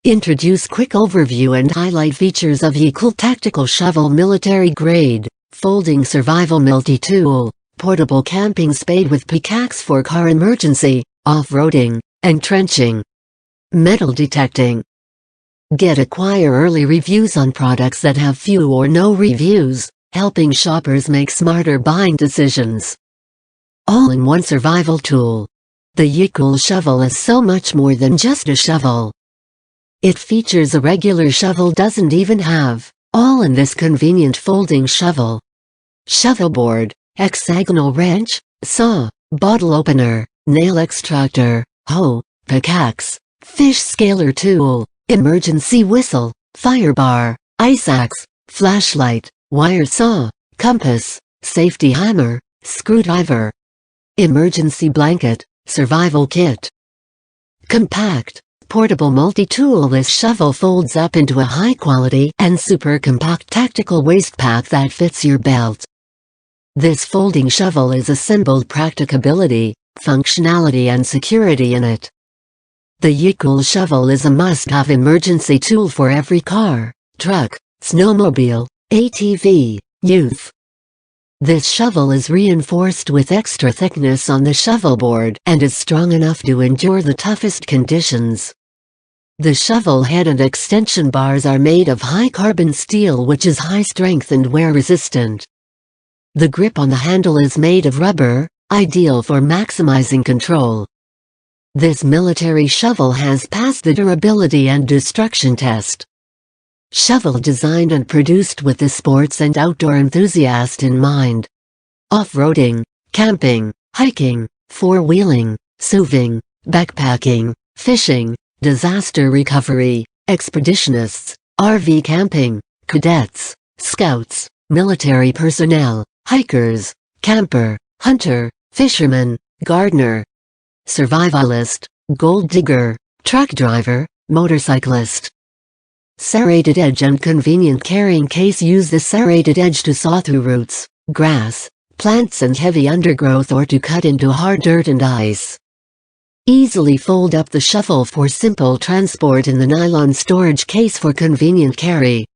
Introduce quick overview and highlight features of Yeacool Tactical Shovel Military Grade, Folding Survival Multitool, Portable Camping Spade with Pickaxe for car emergency, off-roading, entrenching. Metal detecting. Acquire early reviews on products that have few or no reviews, helping shoppers make smarter buying decisions. All-in-one survival tool. The Yeacool shovel is so much more than just a shovel. It features a regular shovel doesn't even have, all in this convenient folding shovel. Shovel board, hexagonal wrench, saw, bottle opener, nail extractor, hoe, pickaxe, fish scaler tool, emergency whistle, fire bar, ice axe, flashlight, wire saw, compass, safety hammer, screwdriver. Emergency blanket, survival kit. Compact, portable multi-tool. This shovel folds up into a high-quality and super compact tactical waste pack that fits your belt. This folding shovel is assembled practicability, functionality and security in it. The Yeacool shovel is a must-have emergency tool for every car, truck, snowmobile, ATV, youth. This shovel is reinforced with extra thickness on the shovel board and is strong enough to endure the toughest conditions. The shovel head and extension bars are made of high-carbon steel, which is high-strength and wear-resistant. The grip on the handle is made of rubber, ideal for maximizing control. This military shovel has passed the durability and destruction test. Shovel designed and produced with the sports and outdoor enthusiast in mind. Off-roading, camping, hiking, four-wheeling, SUVing, backpacking, fishing, disaster recovery, expeditionists, RV camping, cadets, scouts, military personnel, hikers, camper, hunter, fisherman, gardener, survivalist, gold digger, truck driver, motorcyclist. Serrated edge and convenient carrying case. Use the serrated edge to saw through roots, grass, plants and heavy undergrowth, or to cut into hard dirt and ice. Easily fold up the shovel for simple transport in the nylon storage case for convenient carry.